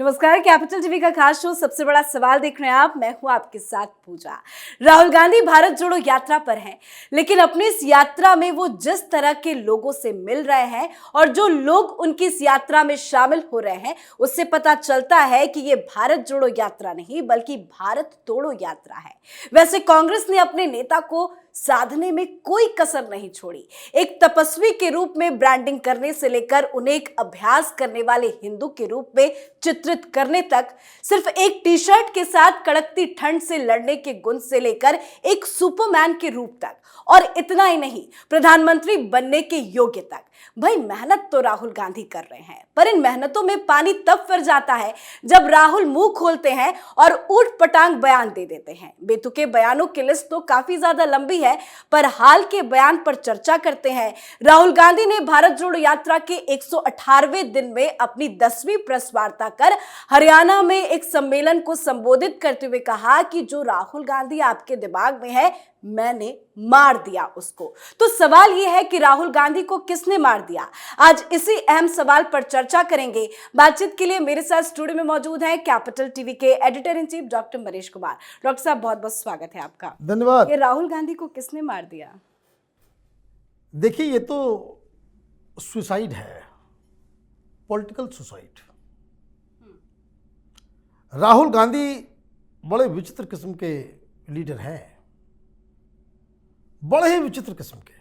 नमस्कार, capital TV का खास शो सबसे बड़ा सवाल देख रहे हैं आप। मैं हूं आपके साथ पूजा। राहुल गांधी भारत जोड़ो यात्रा पर हैं, लेकिन अपनी इस यात्रा में वो जिस तरह के लोगों से मिल रहे हैं और जो लोग उनकी इस यात्रा में शामिल हो रहे हैं, उससे पता चलता है कि ये भारत जोड़ो यात्रा नहीं बल्कि भारत तोड़ो यात्रा है। वैसे कांग्रेस ने अपने नेता को साधने में कोई कसर नहीं छोड़ी। एक तपस्वी के रूप में ब्रांडिंग करने से लेकर उन्हें एक अभ्यास करने वाले हिंदू के रूप में चित्रित करने तक, सिर्फ एक टी शर्ट के साथ कड़कती ठंड से लड़ने के गुण से लेकर एक सुपरमैन के रूप तक, और इतना ही नहीं, प्रधानमंत्री बनने के योग्य तक। भाई, मेहनत तो राहुल गांधी कर रहे हैं, पर इन मेहनतों में पानी तब फिर जाता है जब राहुल मुंह खोलते हैं और ऊट पटांग बयान दे देते हैं। बेतुके बयानों की लिस्ट तो काफी ज्यादा लंबी है, पर हाल के बयान पर चर्चा करते हैं। राहुल गांधी ने भारत जोड़ो यात्रा के 118वें दिन में अपनी 10वीं प्रेस वार्ता कर हरियाणा में एक सम्मेलन को संबोधित करते हुए कहा कि जो राहुल गांधी आपके दिमाग में है, मैंने मार दिया उसको। तो सवाल यह है कि राहुल गांधी को किसने मार दिया? आज इसी अहम सवाल पर चर्चा करेंगे। बातचीत के लिए मेरे साथ स्टूडियो में मौजूद हैं कैपिटल टीवी के editor in chief doctor Manish Kumar. Doctor साहब, बहुत बहुत स्वागत है आपका। धन्यवाद। ये राहुल गांधी को किसने मार दिया? देखिए, ये तो सुसाइड है, पॉलिटिकल सुसाइड। राहुल गांधी बड़े विचित्र किस्म के लीडर हैं, बड़े ही विचित्र किस्म के।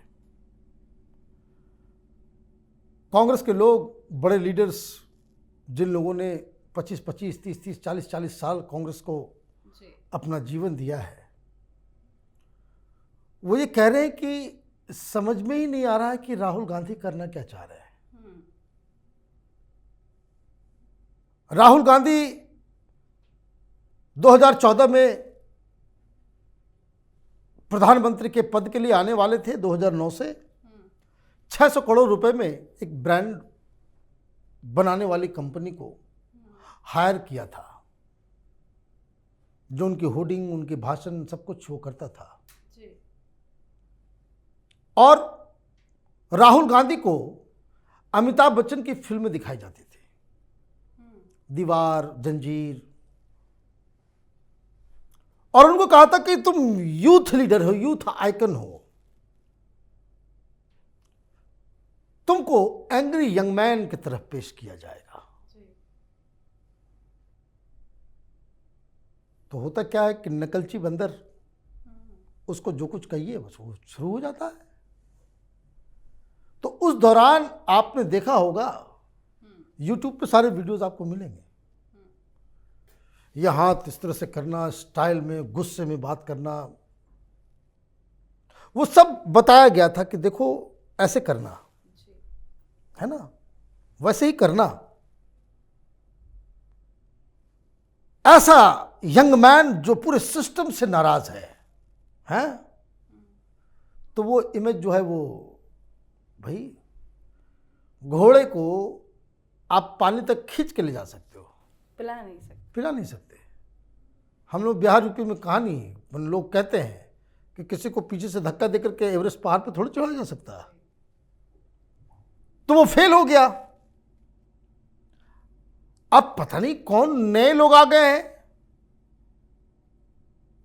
कांग्रेस के लोग, बड़े लीडर्स, जिन लोगों ने 25-25, 30-30, 40-40 साल कांग्रेस को अपना जीवन दिया है, वो ये कह रहे हैं कि समझ में ही नहीं आ रहा है कि राहुल गांधी करना क्या चाह रहे हैं। राहुल गांधी 2014 में प्रधानमंत्री के पद के लिए आने वाले थे। 2009 से 600 करोड़ रुपए में एक ब्रांड बनाने वाली कंपनी को हायर किया था, जो उनकी होर्डिंग, उनके भाषण, सब कुछ शो करता था। और राहुल गांधी को अमिताभ बच्चन की फिल्में दिखाई जाती थी, दीवार, जंजीर, और उनको कहा था कि तुम यूथ लीडर हो, यूथ आइकन हो, तुमको एंग्री यंग मैन की तरफ पेश किया जाएगा। तो होता क्या है कि नकलची बंदर, उसको जो कुछ कहिए बस वो शुरू हो जाता है। तो उस दौरान आपने देखा होगा, YouTube पे सारे वीडियोस आपको मिलेंगे, यह हाथ इस तरह से करना, स्टाइल में, गुस्से में बात करना, वो सब बताया गया था कि देखो ऐसे करना है ना, वैसे ही करना। ऐसा यंग मैन जो पूरे सिस्टम से नाराज है, तो वो इमेज जो है, वो भाई, घोड़े को आप पानी तक खींच के ले जा सकते हो, पिला नहीं सकते। हम लोग बिहार यूपी में कहानी, लोग कहते हैं कि किसी को पीछे से धक्का देकर के एवरेस्ट पहाड़ पे थोड़ी चढ़ाया जा सकता है। तो वो फेल हो गया। अब पता नहीं कौन नए लोग आ गए हैं,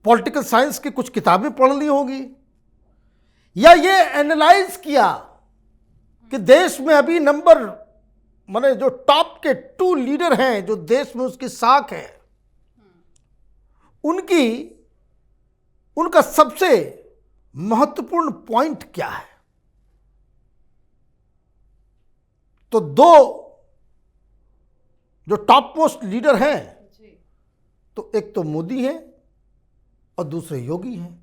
पॉलिटिकल साइंस की कुछ किताबें पढ़ ली होगी, या ये एनालाइज किया कि देश में अभी नंबर, माने जो टॉप के 2 लीडर हैं, जो देश में उसकी साख है, उनका सबसे महत्वपूर्ण पॉइंट क्या है। तो 2 जो टॉप मोस्ट लीडर हैं, तो एक तो मोदी हैं और दूसरे योगी हैं।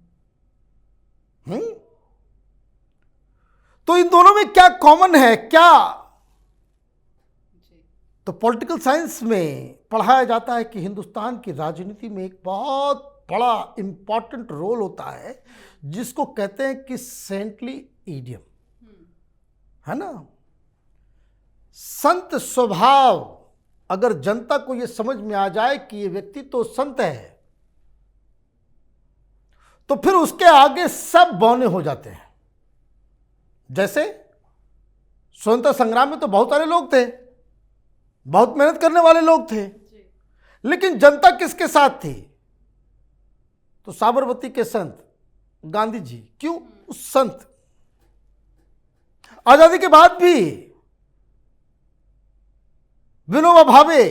तो इन दोनों में क्या कॉमन है, क्या? तो पॉलिटिकल साइंस में पढ़ाया जाता है कि हिंदुस्तान की राजनीति में एक बहुत बड़ा इंपॉर्टेंट रोल होता है, जिसको कहते हैं कि सेंटली ईडियम, है ना। संत स्वभाव, अगर जनता को यह समझ में आ जाए कि ये व्यक्ति तो संत है, तो फिर उसके आगे सब बौने हो जाते हैं। जैसे स्वतंत्रता संग्राम में तो बहुत सारे लोग थे, बहुत मेहनत करने वाले लोग थे, लेकिन जनता किसके साथ थी? तो साबरमती के संत गांधी जी। क्यों? उस संत आजादी के बाद भी विनोबा भावे,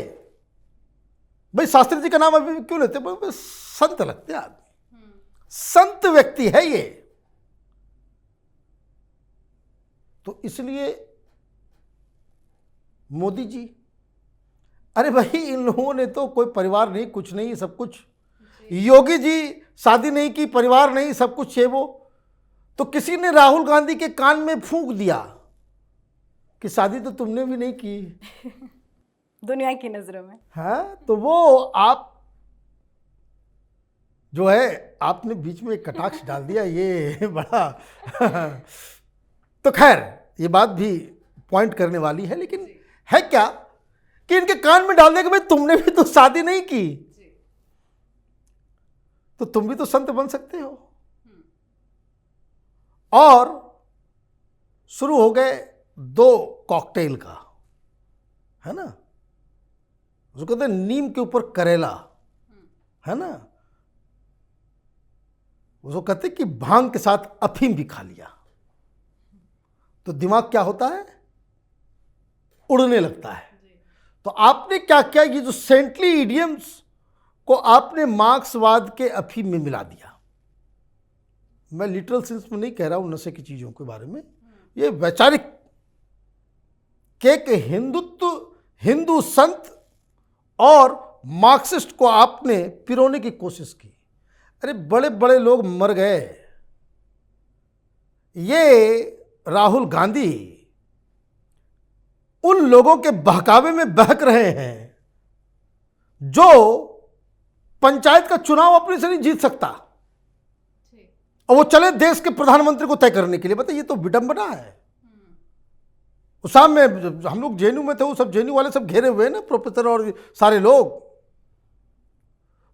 भाई शास्त्री जी का नाम अभी क्यों लेते? संत लगते आदमी, संत व्यक्ति है ये। तो इसलिए मोदी जी, अरे भाई इन लोगों ने तो कोई परिवार नहीं, कुछ नहीं, सब कुछ। योगी जी शादी नहीं की, परिवार नहीं, सब कुछ है वो। तो किसी ने राहुल गांधी के कान में फूंक दिया कि शादी तो तुमने भी नहीं की दुनिया की नजरों में। हाँ, तो वो आप जो है आपने बीच में एक कटाक्ष डाल दिया, ये बड़ा तो खैर ये बात भी पॉइंट करने वाली है, लेकिन है क्या कि इनके कान में डाल दिया कि भाई तुमने भी तो शादी नहीं की, तो तुम भी तो संत बन सकते हो। और शुरू हो गए दो कॉकटेल का, है ना, जो कहते हैं नीम के ऊपर करेला, है ना, उसको कहते हैं कि भांग के साथ अफीम भी खा लिया तो दिमाग क्या होता है? उड़ने लगता है। तो आपने क्या किया? ये जो सेंटली इडियम्स को आपने मार्क्सवाद के अफीम में मिला दिया। मैं लिटरल सेंस में नहीं कह रहा हूं नशे की चीजों के बारे में, ये वैचारिक के हिंदू संत और मार्क्सिस्ट को आपने पिरोने की कोशिश की। अरे बड़े बड़े लोग मर गए। ये राहुल गांधी उन लोगों के बहकावे में बहक रहे हैं जो पंचायत का चुनाव अपने से नहीं जीत सकता, और वो चले देश के प्रधानमंत्री को तय करने के लिए। बताइए, ये तो विडंबना है। उस शाम में हम लोग जेएनयू में थे, वो सब जेएनयू वाले सब घेरे हुए हैं ना, प्रोफेसर और सारे लोग।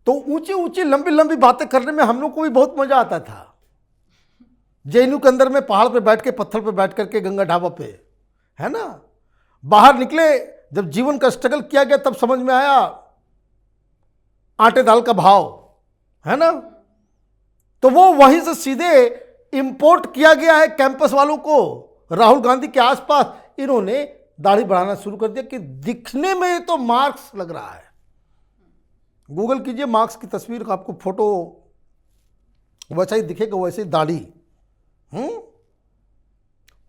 तो ऊंची ऊंची लंबी लंबी बातें करने में हम लोग को भी बहुत मजा आता था। जेएनयू के अंदर में पहाड़ पे बैठ के, पत्थर पे बैठ करके, गंगा ढाबा पे, है ना। बाहर निकले, जब जीवन का स्ट्रगल किया गया तब समझ में आया आटे दाल का भाव, है ना। तो वो वहीं से सीधे इंपोर्ट किया गया है कैंपस वालों को। राहुल गांधी के आसपास इन्होंने दाढ़ी बढ़ाना शुरू कर दिया कि दिखने में तो मार्क्स लग रहा है। गूगल कीजिए मार्क्स की तस्वीर का, आपको फोटो वैसा ही दिखेगा, वैसे ही दाढ़ी।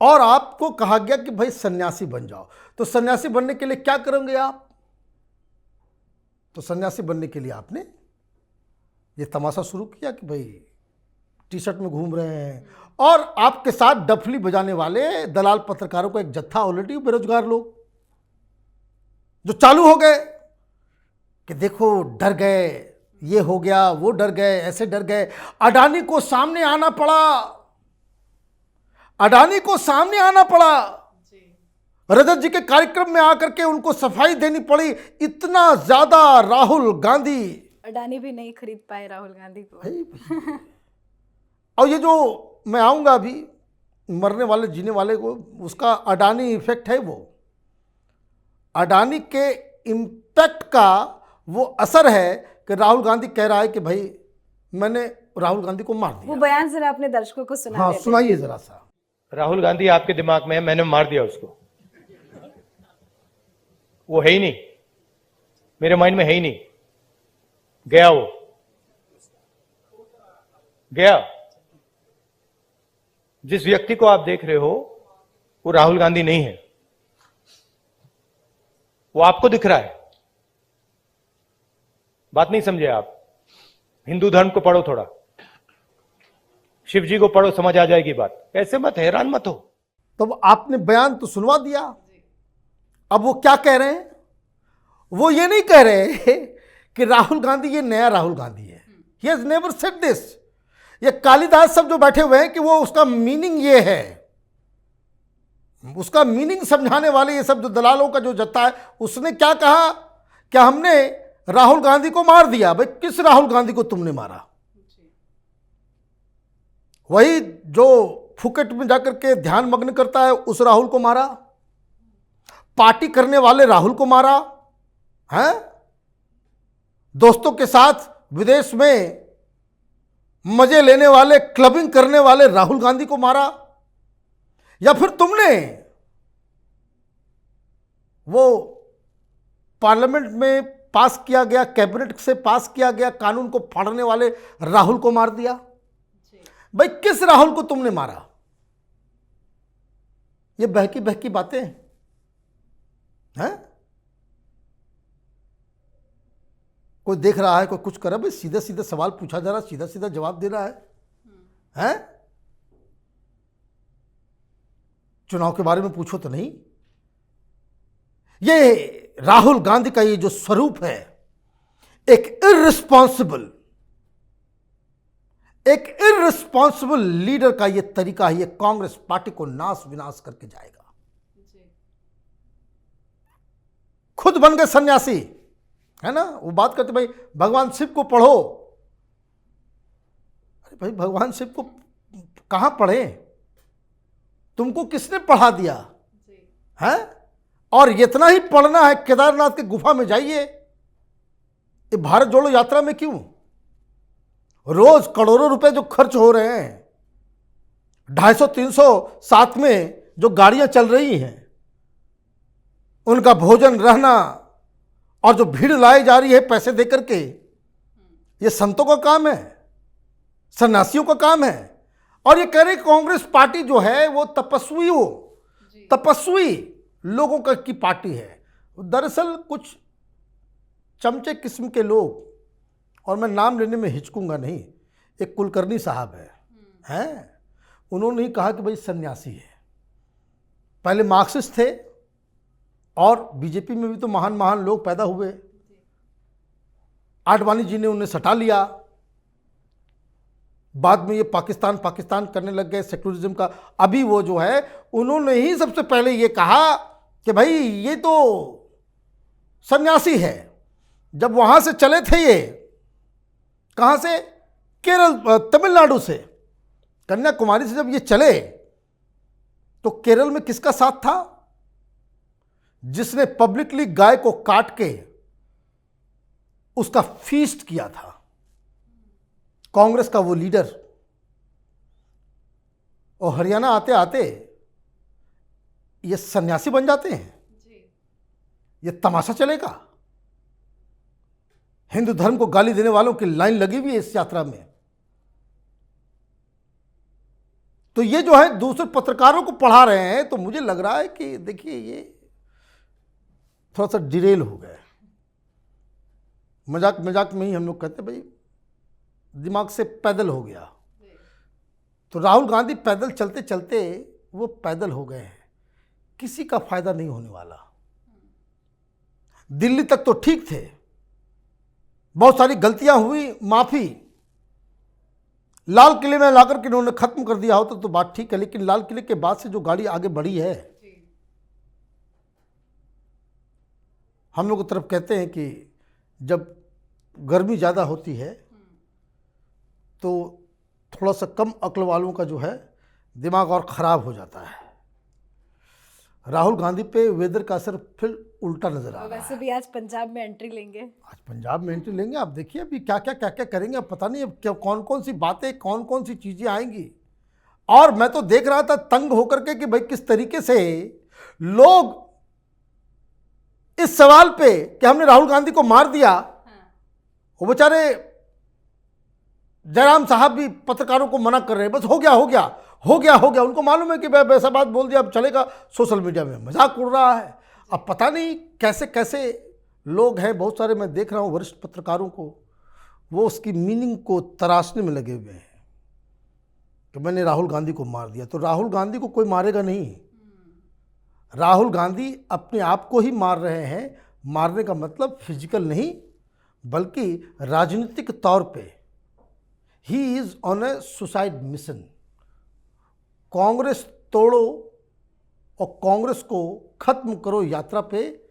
और आपको कहा गया कि भाई सन्यासी बन जाओ। तो सन्यासी बनने के लिए क्या करेंगे आप? तो सन्यासी बनने के लिए आपने ये तमाशा शुरू किया कि भाई टी शर्ट में घूम रहे हैं, और आपके साथ डफली बजाने वाले दलाल पत्रकारों का एक जत्था, ऑलरेडी बेरोजगार लोग जो चालू हो गए कि देखो डर गए, ये हो गया, वो डर गए, ऐसे डर गए। अडानी को सामने आना पड़ा, अडानी को सामने आना पड़ा। रजत जी के कार्यक्रम में आकर के उनको सफाई देनी पड़ी। इतना ज्यादा राहुल गांधी, अडानी भी नहीं खरीद पाए राहुल गांधी को। और ये जो मैं आऊंगा अभी, मरने वाले जीने वाले को, उसका अडानी इफेक्ट है। वो अडानी के इम्पैक्ट का वो असर है कि राहुल गांधी कह रहा है कि भाई मैंने राहुल गांधी को मार दिया। वो बयान जरा अपने दर्शकों को सुना। हाँ, सुनाइए जरा सा। राहुल गांधी आपके दिमाग में है, मैंने मार दिया उसको। वो है ही नहीं, मेरे माइंड में है ही नहीं। गया, वो गया। जिस व्यक्ति को आप देख रहे हो वो राहुल गांधी नहीं है, वो आपको दिख रहा है। बात नहीं समझे आप? हिंदू धर्म को पढ़ो थोड़ा, शिव जी को पढ़ो, समझ आ जाएगी बात। ऐसे मत, हैरान मत हो। तो आपने बयान तो सुनवा दिया। अब वो क्या कह रहे हैं? वो ये नहीं कह रहे कि राहुल गांधी ये नया राहुल गांधी है। He has never said this. ये कालिदास सब जो बैठे हुए हैं कि वो उसका मीनिंग ये है, उसका मीनिंग समझाने वाले ये सब जो दलालों का जो जत्था है, उसने क्या कहा कि हमने राहुल गांधी को मार दिया। भाई किस राहुल गांधी को तुमने मारा? वही जो फुकेट में जाकर के ध्यान मग्न करता है उस राहुल को मारा, पार्टी करने वाले राहुल को मारा है। दोस्तों के साथ विदेश में मजे लेने वाले, क्लबिंग करने वाले राहुल गांधी को मारा, या फिर तुमने वो पार्लियामेंट में पास किया गया, कैबिनेट से पास किया गया कानून को फाड़ने वाले राहुल को मार दिया? भाई किस राहुल को तुमने मारा? ये बहकी बहकी बातें हैं। कोई देख रहा है, कोई कुछ कर रहा है, भाई सीधे सीधे सवाल पूछा जा रहा है, सीधा सीधा जवाब दे रहा है। हैं? चुनाव के बारे में पूछो तो नहीं। ये राहुल गांधी का ये जो स्वरूप है, एक इररिस्पॉन्सिबल लीडर का ये तरीका है, ये कांग्रेस पार्टी को नाश विनाश करके जाएगा। खुद बन गए सन्यासी, है ना। वो बात करते भाई भगवान शिव को पढ़ो। अरे भाई भगवान शिव को कहां पढ़े? तुमको किसने पढ़ा दिया है? और इतना ही पढ़ना है, केदारनाथ की गुफा में जाइए। ये भारत जोड़ो यात्रा में क्यों रोज करोड़ों रुपए जो खर्च हो रहे हैं, 250-300 साथ में जो गाड़ियां चल रही हैं, उनका भोजन, रहना, और जो भीड़ लाई जा रही है पैसे देकर के, ये संतों का काम है, सन्यासियों का काम है। और ये कह रहे कांग्रेस पार्टी जो है वो तपस्वी लोगों का की पार्टी है। दरअसल कुछ चमचे किस्म के लोग, और मैं नाम लेने में हिचकूंगा नहीं, एक कुलकर्णी साहब हैं, उन्होंने ही कहा कि भाई सन्यासी है। पहले मार्क्सिस्ट थे, और बीजेपी में भी तो महान महान लोग पैदा हुए। आडवाणी जी ने उन्हें सटा लिया, बाद में ये पाकिस्तान करने लग गए सेक्युलरिज्म का। अभी वो जो है, उन्होंने ही सबसे पहले ये कहा कि भाई ये तो सन्यासी है। जब वहां से चले थे, ये कहां से? केरल, तमिलनाडु से, कन्याकुमारी से जब ये चले, तो केरल में किसका साथ था? जिसने पब्लिकली गाय को काट के उसका फीस्ट किया था, कांग्रेस का वो लीडर। और हरियाणा आते आते ये सन्यासी बन जाते हैं। ये तमाशा चलेगा। हिंदू धर्म को गाली देने वालों की लाइन लगी हुई है इस यात्रा में। तो ये जो है दूसरे पत्रकारों को पढ़ा रहे हैं, तो मुझे लग रहा है कि देखिए ये थोड़ा सा डिरेल हो गए। मजाक मजाक में ही हम लोग कहते भाई दिमाग से पैदल हो गया। तो राहुल गांधी पैदल चलते चलते वो पैदल हो गए हैं। किसी का फायदा नहीं होने वाला। दिल्ली तक तो ठीक थे, बहुत सारी गलतियां हुई, माफी। लाल किले में लाकर के इन्होंने खत्म कर दिया होता तो बात ठीक है, लेकिन लाल किले के बाद से जो गाड़ी आगे बढ़ी है, हम लोग की तरफ कहते हैं कि जब गर्मी ज़्यादा होती है तो थोड़ा सा कम अक्ल वालों का जो है दिमाग और ख़राब हो जाता है। राहुल गांधी पे वेदर का असर फिर उल्टा नजर आ रहा है। वैसे भी आज पंजाब में एंट्री लेंगे। आज पंजाब में एंट्री लेंगे। आप देखिए अभी क्या क्या करेंगे, अब पता नहीं अब क्या कौन कौन सी बातें, कौन कौन सी चीज़ें आएंगी। और मैं तो देख रहा था तंग होकर के कि भाई किस तरीके से लोग इस सवाल पे कि हमने राहुल गांधी को मार दिया, वो बेचारे जयराम साहब भी पत्रकारों को मना कर रहे हैं, बस हो गया। उनको मालूम है कि भाई ऐसा बात बोल दिया, अब चलेगा। सोशल मीडिया में मजाक उड़ रहा है। अब पता नहीं कैसे कैसे लोग हैं, बहुत सारे मैं देख रहा हूँ वरिष्ठ पत्रकारों को, वो उसकी मीनिंग को तराशने में लगे हुए हैं कि मैंने राहुल गांधी को मार दिया। तो राहुल गांधी को कोई मारेगा नहीं। राहुल गांधी अपने आप को ही मार रहे हैं। मारने का मतलब फिजिकल नहीं, बल्कि राजनीतिक तौर पे he is on A suicide mission. Congress तोड़ो और कांग्रेस को खत्म करो यात्रा पे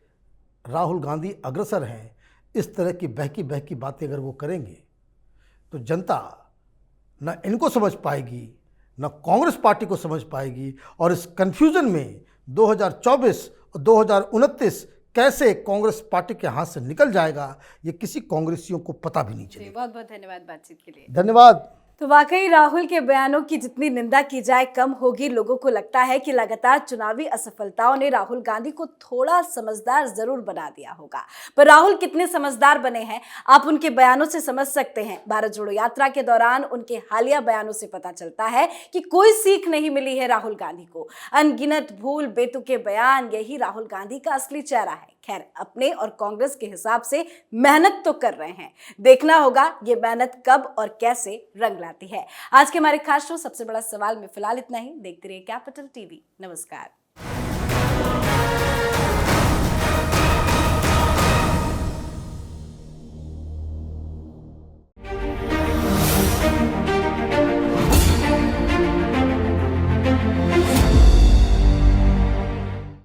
राहुल गांधी अग्रसर हैं। इस तरह की बहकी बहकी बातें अगर वो करेंगे तो जनता न इनको समझ पाएगी, न कांग्रेस पार्टी को समझ पाएगी। और इस कंफ्यूजन में 2024 और 2029 कैसे कांग्रेस पार्टी के हाथ से निकल जाएगा, ये किसी कांग्रेसियों को पता भी नहीं चलेगा। बहुत बहुत धन्यवाद बातचीत के लिए। धन्यवाद। तो वाकई राहुल के बयानों की जितनी निंदा की जाए कम होगी। लोगों को लगता है कि लगातार चुनावी असफलताओं ने राहुल गांधी को थोड़ा समझदार जरूर बना दिया होगा, पर राहुल कितने समझदार बने हैं आप उनके बयानों से समझ सकते हैं। भारत जोड़ो यात्रा के दौरान उनके हालिया बयानों से पता चलता है कि कोई सीख नहीं मिली है राहुल गांधी को। अनगिनत भूल बेतुके बयान, यही राहुल गांधी का असली चेहरा है। खैर, अपने और कांग्रेस के हिसाब से मेहनत तो कर रहे हैं, देखना होगा ये मेहनत कब और कैसे रंग लाती है। आज के हमारे खास शो सबसे बड़ा सवाल में फिलहाल इतना ही। देखते रहिए कैपिटल टीवी। नमस्कार।